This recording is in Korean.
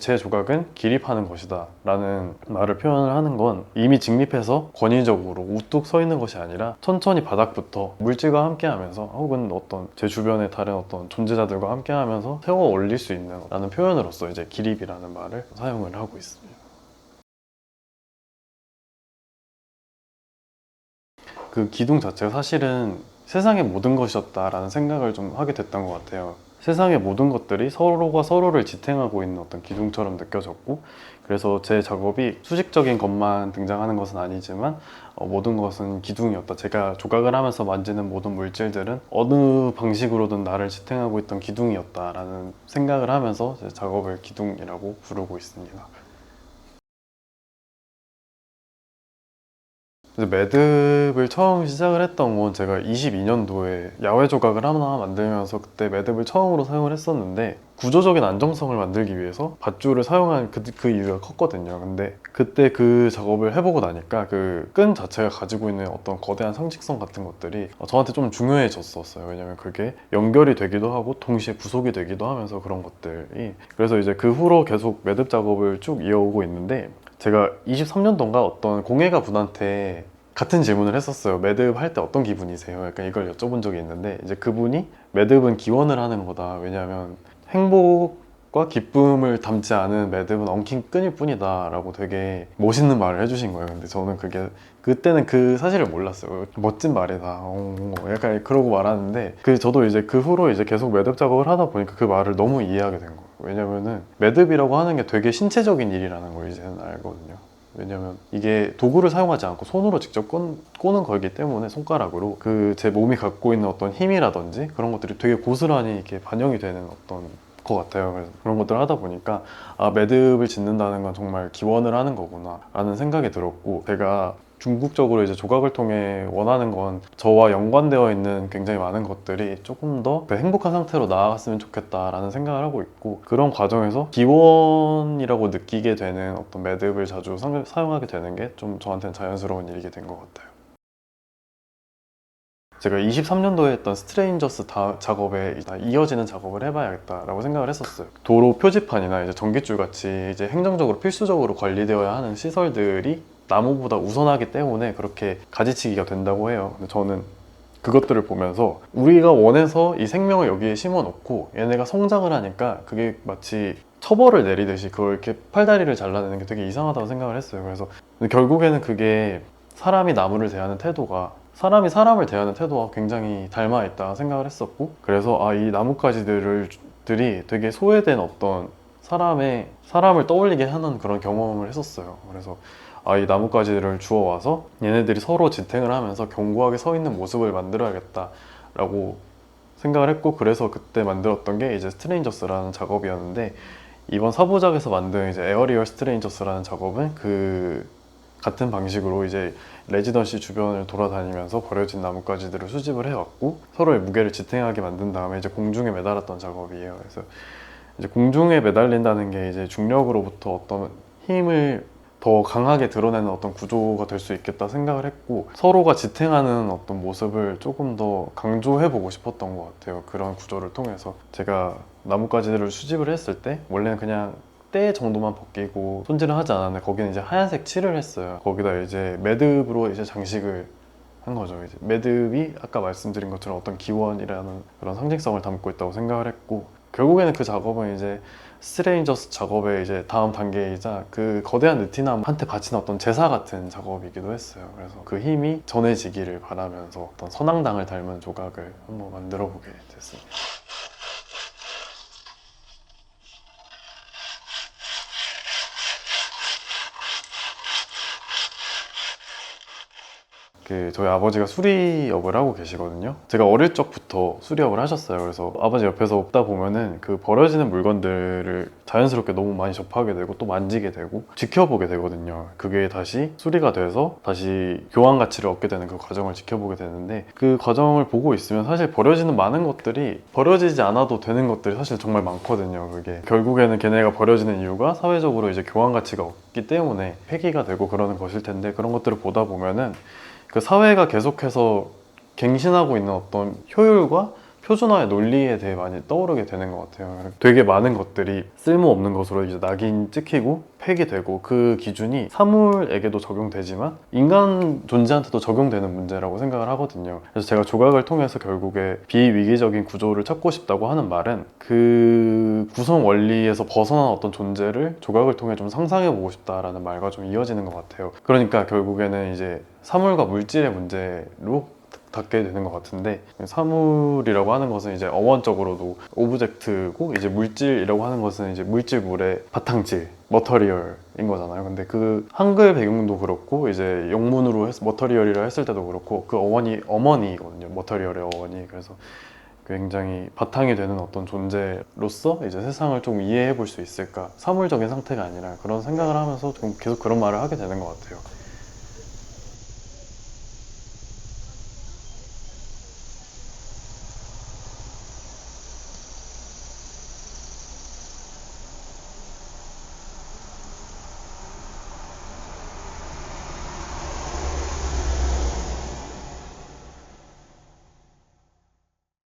제 조각은 기립하는 것이다 라는 말을 표현을 하는 건 이미 직립해서 권위적으로 우뚝 서 있는 것이 아니라 천천히 바닥부터 물질과 함께 하면서 혹은 어떤 제 주변의 다른 어떤 존재자들과 함께 하면서 세워 올릴 수 있는 라는 표현으로서 이제 기립이라는 말을 사용을 하고 있습니다. 그 기둥 자체가 사실은 세상의 모든 것이었다라는 생각을 좀 하게 됐던 것 같아요. 세상의 모든 것들이 서로가 서로를 지탱하고 있는 어떤 기둥처럼 느껴졌고, 그래서 제 작업이 수직적인 것만 등장하는 것은 아니지만 모든 것은 기둥이었다. 제가 조각을 하면서 만지는 모든 물질들은 어느 방식으로든 나를 지탱하고 있던 기둥이었다라는 생각을 하면서 제 작업을 기둥이라고 부르고 있습니다. 그래서 매듭을 처음 시작을 했던 건 제가 22년도에 야외 조각을 하나 만들면서 그때 매듭을 처음으로 사용을 했었는데, 구조적인 안정성을 만들기 위해서 밧줄을 사용한 그 이유가 컸거든요. 근데 그때 그 작업을 해보고 나니까 그 끈 자체가 가지고 있는 어떤 거대한 상징성 같은 것들이 저한테 좀 중요해졌었어요. 왜냐면 그게 연결이 되기도 하고 동시에 구속이 되기도 하면서 그런 것들이. 그래서 이제 그 후로 계속 매듭 작업을 쭉 이어오고 있는데, 제가 23년도인가 어떤 공예가 분한테 같은 질문을 했었어요. 매듭 할 때 어떤 기분이세요? 약간 이걸 여쭤본 적이 있는데, 이제 그분이 매듭은 기원을 하는 거다. 왜냐하면 행복과 기쁨을 담지 않은 매듭은 엉킨 끈일 뿐이다 라고 되게 멋있는 말을 해주신 거예요. 근데 저는 그게 그때는 그 사실을 몰랐어요. 멋진 말이다. 약간 그러고 말하는데, 저도 이제 그 후로 이제 계속 매듭 작업을 하다 보니까 그 말을 너무 이해하게 된 거예요. 왜냐면은 매듭이라고 하는 게 되게 신체적인 일이라는 걸 이제는 알거든요. 왜냐면 이게 도구를 사용하지 않고 손으로 직접 꼬는 거기 때문에, 손가락으로 제 몸이 갖고 있는 어떤 힘이라든지 그런 것들이 되게 고스란히 이렇게 반영이 되는 어떤 것 같아요. 그래서 그런 것들을 하다 보니까 매듭을 짓는다는 건 정말 기원을 하는 거구나 라는 생각이 들었고, 제가 중국적으로 이제 조각을 통해 원하는 건 저와 연관되어 있는 굉장히 많은 것들이 조금 더 행복한 상태로 나아갔으면 좋겠다라는 생각을 하고 있고, 그런 과정에서 기원이라고 느끼게 되는 어떤 매듭을 자주 사용하게 되는 게 좀 저한테는 자연스러운 일이 된 것 같아요. 제가 23년도에 했던 스트레인저스 작업에 이어지는 작업을 해봐야겠다라고 생각을 했었어요. 도로 표지판이나 이제 전깃줄 같이 이제 행정적으로 필수적으로 관리되어야 하는 시설들이 나무보다 우선하기 때문에 그렇게 가지치기가 된다고 해요. 근데 저는 그것들을 보면서 우리가 원해서 이 생명을 여기에 심어놓고 얘네가 성장을 하니까 그게 마치 처벌을 내리듯이 그걸 이렇게 팔다리를 잘라내는 게 되게 이상하다고 생각을 했어요. 그래서 결국에는 그게 사람이 나무를 대하는 태도가 사람이 사람을 대하는 태도와 굉장히 닮아 있다 생각을 했었고, 그래서 이 나뭇가지들이 되게 소외된 어떤 사람을 떠올리게 하는 그런 경험을 했었어요. 그래서 이 나뭇가지들을 주워와서 얘네들이 서로 지탱을 하면서 견고하게 서 있는 모습을 만들어야겠다라고 생각을 했고, 그래서 그때 만들었던 게 이제 스트레인저스라는 작업이었는데, 이번 4부작에서 만든 이제 에어리얼 스트레인저스라는 작업은 같은 방식으로 이제 레지던시 주변을 돌아다니면서 버려진 나뭇가지들을 수집을 해왔고, 서로의 무게를 지탱하게 만든 다음에 이제 공중에 매달았던 작업이에요. 그래서 이제 공중에 매달린다는 게 이제 중력으로부터 어떤 힘을 더 강하게 드러내는 어떤 구조가 될 수 있겠다 생각을 했고, 서로가 지탱하는 어떤 모습을 조금 더 강조해보고 싶었던 것 같아요. 그런 구조를 통해서 제가 나뭇가지들을 수집을 했을 때 원래는 그냥 때 정도만 벗기고 손질을 하지 않았는데, 거기는 이제 하얀색 칠을 했어요. 거기다 이제 매듭으로 이제 장식을 한 거죠. 이제 매듭이 아까 말씀드린 것처럼 어떤 기원이라는 그런 상징성을 담고 있다고 생각을 했고, 결국에는 그 작업은 이제 스트레인저스 작업의 이제 다음 단계이자 그 거대한 느티나무한테 바친 어떤 제사 같은 작업이기도 했어요. 그래서 그 힘이 전해지기를 바라면서 어떤 선앙당을 닮은 조각을 한번 만들어 보게 됐습니다. 저희 아버지가 수리업을 하고 계시거든요. 제가 어릴 적부터 수리업을 하셨어요. 그래서 아버지 옆에서 없다 보면은 그 버려지는 물건들을 자연스럽게 너무 많이 접하게 되고 또 만지게 되고 지켜보게 되거든요. 그게 다시 수리가 돼서 다시 교환 가치를 얻게 되는 그 과정을 지켜보게 되는데, 그 과정을 보고 있으면 사실 버려지는 많은 것들이 버려지지 않아도 되는 것들이 사실 정말 많거든요. 그게 결국에는 걔네가 버려지는 이유가 사회적으로 이제 교환 가치가 없기 때문에 폐기가 되고 그러는 것일 텐데, 그런 것들을 보다 보면은 그 사회가 계속해서 갱신하고 있는 어떤 효율과 표준화의 논리에 대해 많이 떠오르게 되는 것 같아요. 되게 많은 것들이 쓸모없는 것으로 이제 낙인 찍히고 폐기되고, 그 기준이 사물에게도 적용되지만 인간 존재한테도 적용되는 문제라고 생각을 하거든요. 그래서 제가 조각을 통해서 결국에 비위기적인 구조를 찾고 싶다고 하는 말은, 그 구성 원리에서 벗어난 어떤 존재를 조각을 통해 좀 상상해보고 싶다라는 말과 좀 이어지는 것 같아요. 그러니까 결국에는 이제 사물과 물질의 문제로 닿게 되는 것 같은데, 사물이라고 하는 것은 이제 어원적으로도 오브젝트고, 이제 물질이라고 하는 것은 이제 물질물의 바탕질, 머터리얼인 거잖아요. 근데 그 한글 배경도 그렇고, 이제 영문으로 머터리얼이라 했을 때도 그렇고, 그 어원이 어머니거든요. 머터리얼의 어원이. 그래서 굉장히 바탕이 되는 어떤 존재로서 이제 세상을 좀 이해해 볼 수 있을까, 사물적인 상태가 아니라, 그런 생각을 하면서 좀 계속 그런 말을 하게 되는 것 같아요.